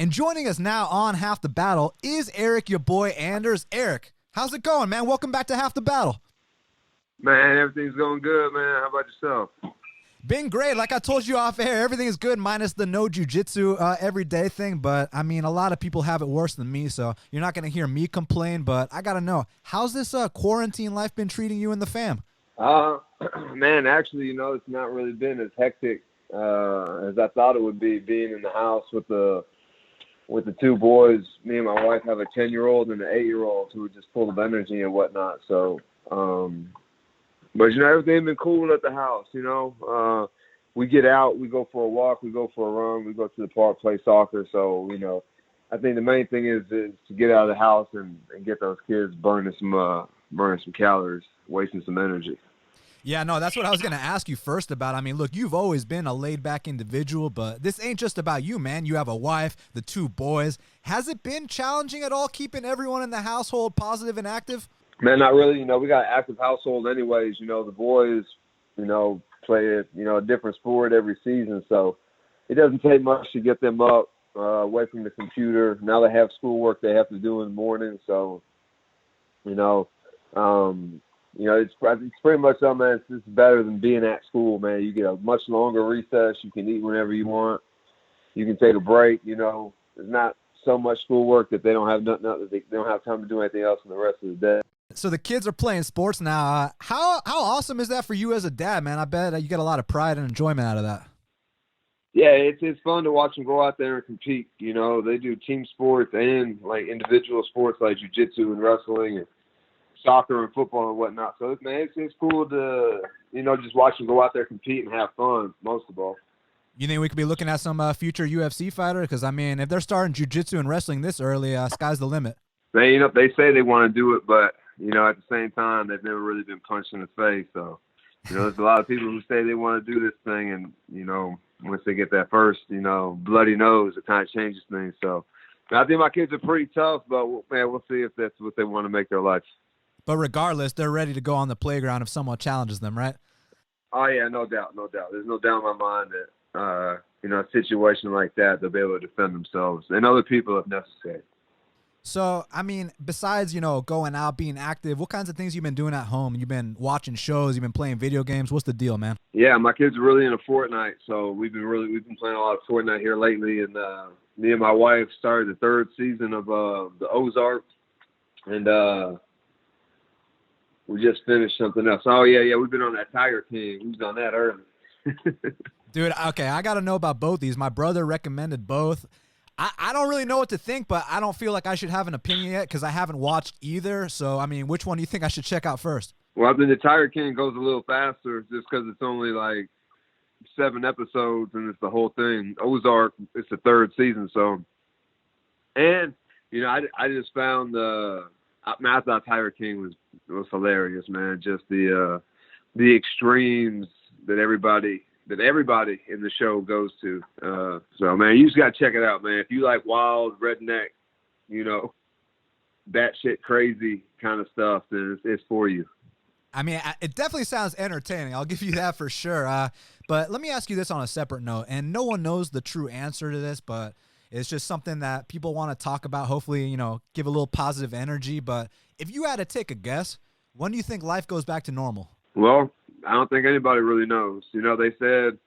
And joining us now on Half the Battle is Eryk, your boy Anders. Eryk, how's it going, man? Welcome back to Half the Battle. Man, everything's going good, man. How about yourself? Been great. Like I told you off air, everything is good minus the no jiu-jitsu everyday thing. But, I mean, a lot of people have it worse than me, so you're not going to hear me complain. But I got to know, how's this quarantine life been treating you and the fam? Man, actually, it's not really been as hectic as I thought it would be, being in the house with the two boys. Me and my wife have a 10-year-old and an 8-year-old who are just full of energy and whatnot. So, but, everything's been cool at the house, We get out, we go for a walk, we go for a run, we go to the park, play soccer. So, I think the main thing is to get out of the house and get those kids burning some calories, wasting some energy. Yeah, no, that's what I was going to ask you first about. I mean, look, you've always been a laid-back individual, but this ain't just about you, man. You have a wife, the two boys. Has it been challenging at all keeping everyone in the household positive and active? Man, not really. We got an active household anyways. The boys, play a different sport every season. So it doesn't take much to get them up, away from the computer. Now they have schoolwork they have to do in the morning. So, it's pretty much something, man. It's better than being at school, man. You get a much longer recess. You can eat whenever you want. You can take a break. There's not so much schoolwork that they don't have they don't have time to do anything else in the rest of the day. So the kids are playing sports now. How awesome is that for you as a dad, man? I bet you get a lot of pride and enjoyment out of that. Yeah, it's fun to watch them go out there and compete. They do team sports and like individual sports like jiu-jitsu and wrestling and soccer and football and whatnot. So it's cool to just watch them go out there, compete, and have fun most of all. You think we could be looking at some future UFC fighter? Because I mean, if they're starting jiu-jitsu and wrestling this early, sky's the limit. They say they want to do it, but at the same time, they've never really been punched in the face. So there's a lot of people who say they want to do this thing, and once they get that first bloody nose, it kind of changes things. So I think my kids are pretty tough, but man, we'll see if that's what they want to make their life. But regardless, they're ready to go on the playground if someone challenges them, right? Oh, yeah, no doubt. There's no doubt in my mind that, a situation like that, they'll be able to defend themselves and other people if necessary. So, I mean, besides, going out, being active, what kinds of things you've been doing at home? You've been watching shows, you've been playing video games. What's the deal, man? Yeah, my kids are really into Fortnite, so we've been playing a lot of Fortnite here lately, and me and my wife started the third season of the Ozark, and we just finished something else. Oh, yeah, we've been on that Tiger King. We was on that early. Dude, okay, I got to know about both these. My brother recommended both. I don't really know what to think, but I don't feel like I should have an opinion yet because I haven't watched either. So, I mean, which one do you think I should check out first? Well, I think the Tiger King goes a little faster just because it's only like 7 episodes and it's the whole thing. Ozark, it's the third season. So, and, I just found I thought Tiger King was hilarious, man. Just the extremes that everybody in the show goes to. So, man, you just got to check it out, man. If you like wild, redneck, batshit crazy kind of stuff, then it's for you. I mean, it definitely sounds entertaining. I'll give you that for sure. But let me ask you this on a separate note, and no one knows the true answer to this, but it's just something that people want to talk about, hopefully, give a little positive energy. But if you had to take a guess, when do you think life goes back to normal? Well, I don't think anybody really knows. They said,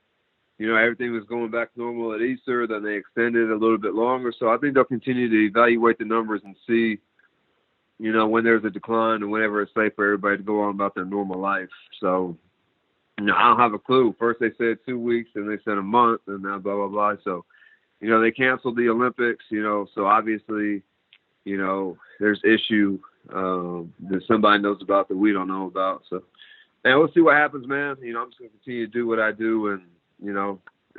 everything was going back to normal at Easter, then they extended it a little bit longer. So I think they'll continue to evaluate the numbers and see, when there's a decline and whenever it's safe for everybody to go on about their normal life. So, I don't have a clue. First they said 2 weeks, then they said a month, and now blah, blah, blah. So, they canceled the Olympics, so obviously, there's issue that somebody knows about that we don't know about. So, and we'll see what happens, man. I'm just going to continue to do what I do and,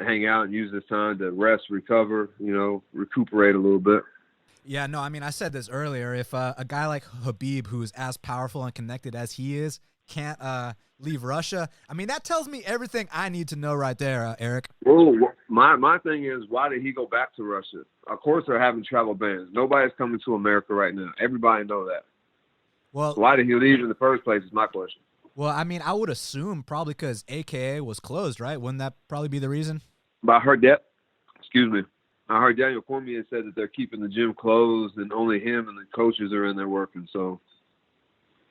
hang out and use this time to rest, recover, recuperate a little bit. Yeah, no, I mean, I said this earlier. If a guy like Khabib, who's as powerful and connected as he is, can't leave Russia, I mean, that tells me everything I need to know right there, Eryk. Well, my thing is, why did he go back to Russia? Of course they're having travel bans. Nobody's coming to America right now. Everybody know that. Well, so why did he leave in the first place is my question. Well, I mean, I would assume probably because AKA was closed, right? Wouldn't that probably be the reason? By her debt? Excuse me. I heard Daniel Cormier said that they're keeping the gym closed and only him and the coaches are in there working. So,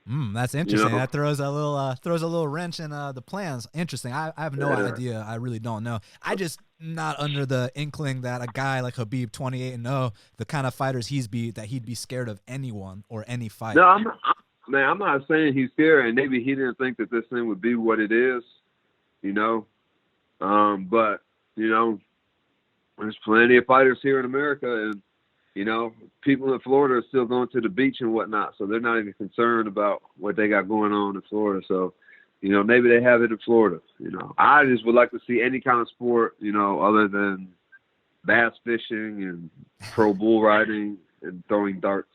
That's interesting. That throws a little wrench in the plans. Interesting. I have no idea. I really don't know. I just not under the inkling that a guy like Khabib, 28-0, the kind of fighters he's beat, that he'd be scared of anyone or any fight. No, I'm not saying he's scared, and maybe he didn't think that this thing would be what it is, But there's plenty of fighters here in America, and people in Florida are still going to the beach and whatnot, so they're not even concerned about what they got going on in Florida. So, maybe they have it in Florida. I just would like to see any kind of sport, other than bass fishing and pro bull riding and throwing darts,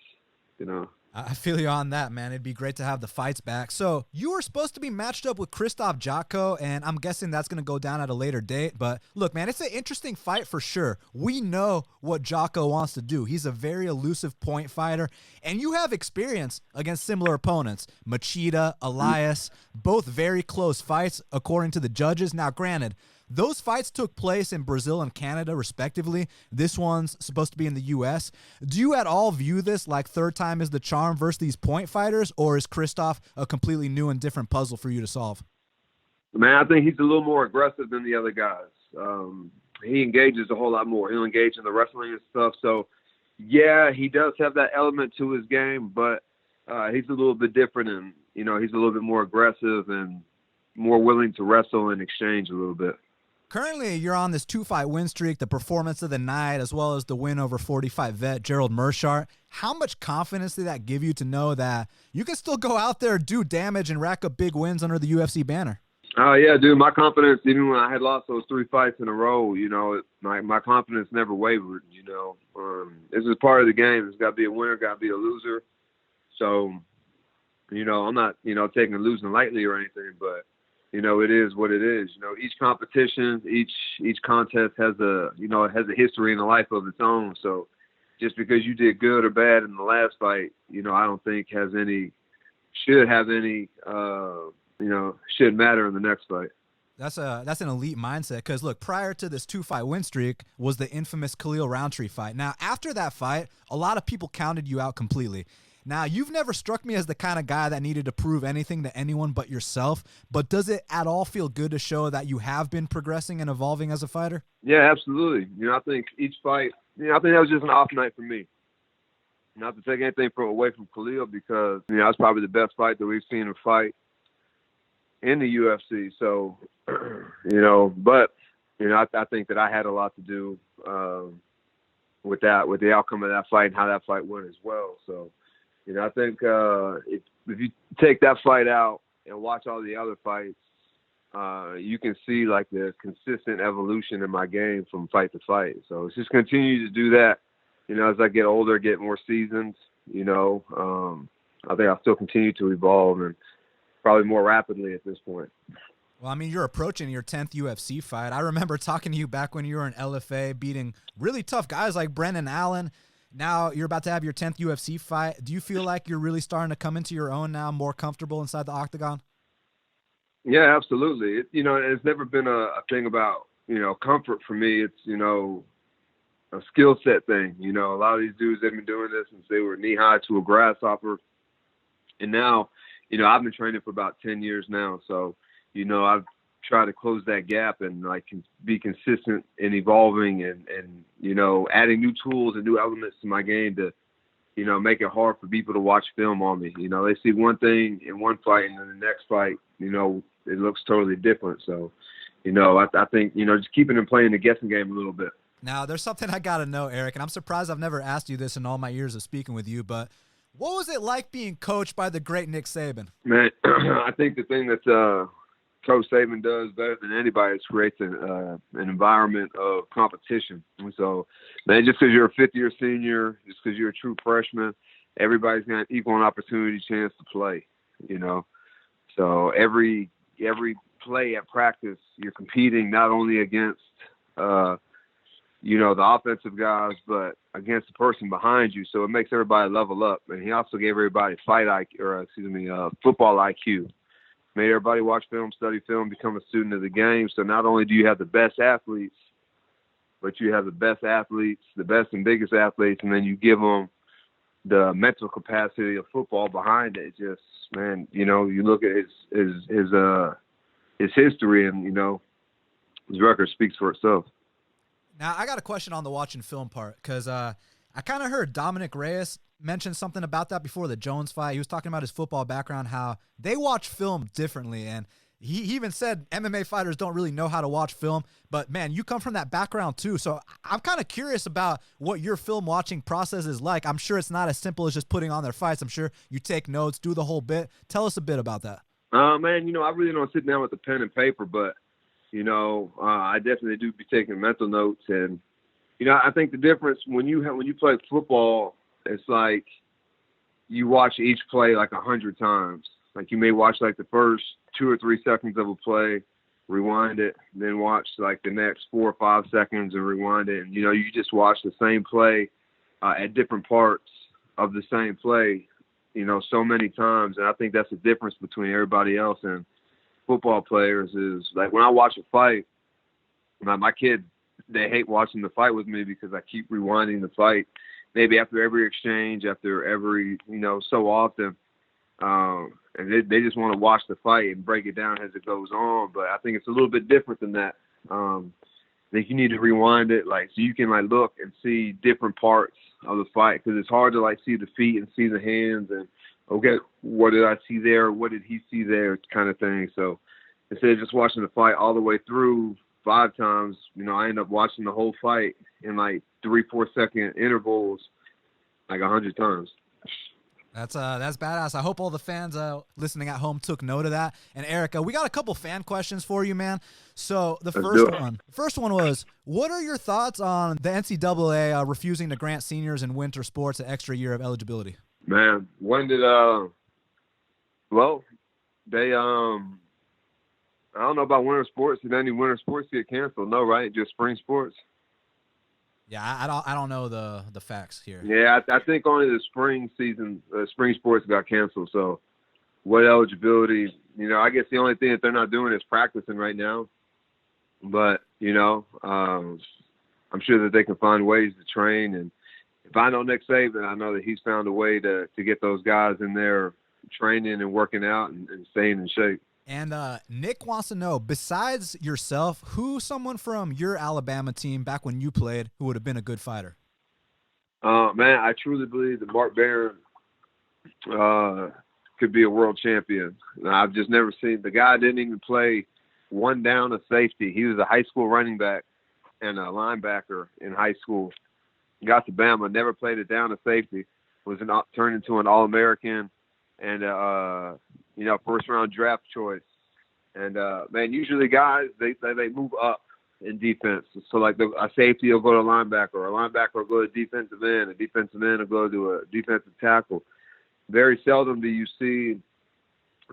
I feel you on that, man. It'd be great to have the fights back. So you were supposed to be matched up with Krzysztof Jotko, and I'm guessing that's going to go down at a later date. But look, man, it's an interesting fight for sure. We know what Jotko wants to do. He's a very elusive point fighter, and you have experience against similar opponents. Machida, Elias, both very close fights according to the judges. Now, granted, those fights took place in Brazil and Canada, respectively. This one's supposed to be in the U.S. Do you at all view this like third time is the charm versus these point fighters, or is Krzysztof a completely new and different puzzle for you to solve? Man, I think he's a little more aggressive than the other guys. He engages a whole lot more. He'll engage in the wrestling and stuff. So, yeah, he does have that element to his game, but he's a little bit different, and, he's a little bit more aggressive and more willing to wrestle and exchange a little bit. Currently, you're on this 2-fight win streak, the performance of the night, as well as the win over 45 vet Gerald Meerschaert. How much confidence did that give you to know that you can still go out there, do damage, and rack up big wins under the UFC banner? Oh, yeah, dude. My confidence, even when I had lost those 3 fights in a row, my confidence never wavered, This is part of the game. There's got to be a winner, got to be a loser. So, I'm not, taking losing lightly or anything, but it is what it is. Each competition, each contest has a history and a life of its own. So just because you did good or bad in the last fight, I don't think should matter in the next fight. That's an elite mindset, because look, prior to this 2-fight win streak was the infamous Khalil Roundtree fight. Now, after that fight, a lot of people counted you out completely. Now, you've never struck me as the kind of guy that needed to prove anything to anyone but yourself, but does it at all feel good to show that you have been progressing and evolving as a fighter? Yeah, absolutely. I think each fight, I think that was just an off night for me. Not to take anything away from Khalil, because, that's probably the best fight that we've seen him fight in the UFC. So, but, I think that I had a lot to do with the outcome of that fight and how that fight went as well. So, I think if you take that fight out and watch all the other fights, you can see like the consistent evolution in my game from fight to fight. So it's just continue to do that, as I get older, get more seasoned, I think I'll still continue to evolve, and probably more rapidly at this point. Well, I mean, you're approaching your 10th UFC fight. I remember talking to you back when you were in LFA, beating really tough guys like Brendan Allen. Now you're about to have your 10th UFC fight. Do you feel like you're really starting to come into your own now, more comfortable inside the octagon? Yeah, absolutely. It's never been a thing about, comfort for me. It's, a skill set thing. A lot of these dudes, they've been doing this since they were knee high to a grasshopper. And now, I've been training for about 10 years now. So, I've tried to close that gap and be consistent in evolving and adding new tools and new elements to my game to, make it hard for people to watch film on me. They see one thing in one fight, and then the next fight, it looks totally different. So, I think, just keeping and playing the guessing game a little bit. Now, there's something I got to know, Eryk, and I'm surprised I've never asked you this in all my years of speaking with you, but what was it like being coached by the great Nick Saban? Man, I think the thing that Coach Saban does better than anybody is creates an environment of competition. And so, man, just because you're a fifth-year senior, just because you're a true freshman, everybody's got an equal opportunity chance to play, So every play at practice, you're competing not only against, the offensive guys, but against the person behind you. So it makes everybody level up. And he also gave everybody football IQ. Made everybody watch film, study film, become a student of the game. So not only do you have the best athletes, but you have the best athletes, the best and biggest athletes, and then you give them the mental capacity of football behind it. Just, man, you know, you look at his history, and, you know, his record speaks for itself. Now, I got a question on the watching film part, because I kind of heard Dominic Reyes mention something about that before the Jones fight. He was talking about his football background, how they watch film differently, and he even said MMA fighters don't really know how to watch film. But, man, you come from that background too, so I'm kind of curious about what your film watching process is like. I'm sure it's not as simple as just putting on their fights. I'm sure you take notes, do the whole bit. Tell us a bit about that. Man, you know, I really don't sit down with a pen and paper, but, you know, I definitely do be taking mental notes. And, you know, I think the difference when you play football, it's like you watch each play like 100 times. Like, you may watch like the first 2 or 3 seconds of a play, rewind it, then watch like the next 4 or 5 seconds and rewind it. And, you know, you just watch the same play at different parts of the same play, you know, so many times. And I think that's the difference between everybody else and football players is, like, when I watch a fight, my kids, they hate watching the fight with me because I keep rewinding the fight, maybe after every exchange, after every, you know, so often. And they just want to watch the fight and break it down as it goes on. But I think it's a little bit different than that. I think you need to rewind it, like, so you can, like, look and see different parts of the fight, because it's hard to, like, see the feet and see the hands and, okay, what did I see there? What did he see there? Kind of thing. So instead of just watching the fight all the way through 5 times, you know, I end up watching the whole fight in like 3-4 second intervals, like 100 times. That's badass. I hope all the fans listening at home took note of that. And Eryk, we got a couple fan questions for you, man. So the first one was, what are your thoughts on the NCAA refusing to grant seniors in winter sports an extra year of eligibility? Man, when did well, they I don't know about winter sports. Did any winter sports get canceled? No, right? Just spring sports. Yeah, I don't know the facts here. Yeah, I think only the spring season, spring sports got canceled. So, what eligibility? You know, I guess the only thing that they're not doing is practicing right now. But, you know, I'm sure that they can find ways to train. And if I know Nick Saban, I know that he's found a way to get those guys in there training and working out and staying in shape. And Nick wants to know, besides yourself, who's someone from your Alabama team back when you played who would have been a good fighter? Man, I truly believe that Mark Barron could be a world champion. I've just never seen – the guy didn't even play one down of safety. He was a high school running back and a linebacker in high school. Got to Bama, never played a down of safety, turned into an All-American and you know, first-round draft choice. And, man, usually guys, they move up in defense. So, like, a safety will go to a linebacker will go to defensive end, a defensive end will go to a defensive tackle. Very seldom do you see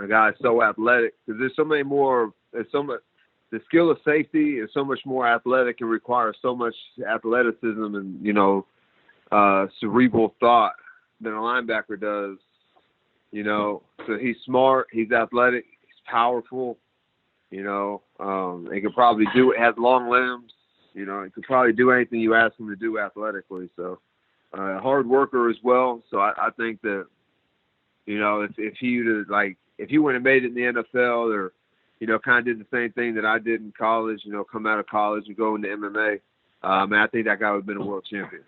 a guy so athletic, because there's so many more – the skill of safety is so much more athletic and requires so much athleticism and, you know, cerebral thought than a linebacker does. You know, so he's smart, he's athletic, he's powerful, you know, he can probably do it, has long limbs, you know, he could probably do anything you ask him to do athletically. So, hard worker as well. So I think that, you know, if he would have made it in the NFL or, you know, kind of did the same thing that I did in college, you know, come out of college and go into MMA, man, I think that guy would have been a world champion.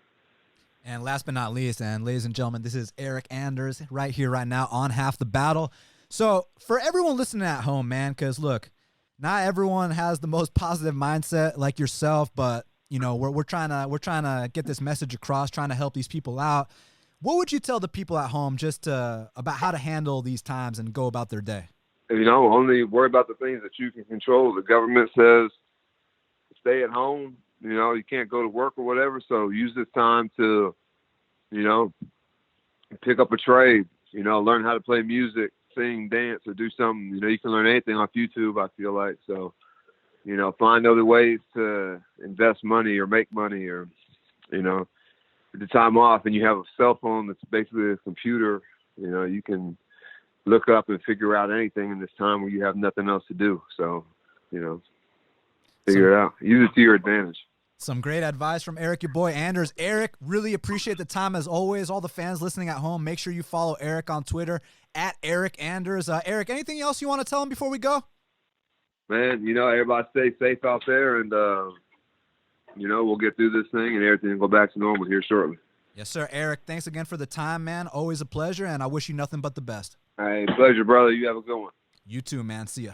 And last but not least, and ladies and gentlemen, this is Eryk Anders right here, right now on Half the Battle. So for everyone listening at home, man, because look, not everyone has the most positive mindset like yourself, but you know we're trying to get this message across, trying to help these people out. What would you tell the people at home just about how to handle these times and go about their day? You know, only worry about the things that you can control. The government says stay at home. You know, you can't go to work or whatever, so use this time to, you know, pick up a trade, you know, learn how to play music, sing, dance, or do something. You know, you can learn anything off YouTube, I feel like. So, you know, find other ways to invest money or make money or, you know, at the time off and you have a cell phone that's basically a computer, you know, you can look up and figure out anything in this time where you have nothing else to do. So, you know, figure it out. Use it to your advantage. Some great advice from Eryk, your boy Anders. Eryk, really appreciate the time as always. All the fans listening at home, make sure you follow Eryk on Twitter at Eryk Anders. Eryk, anything else you want to tell him before we go? Man, everybody stay safe out there, and we'll get through this thing and everything will go back to normal here shortly. Yes, sir. Eryk, thanks again for the time, man. Always a pleasure, and I wish you nothing but the best. Hey, pleasure, brother. You have a good one. You too, man. See ya.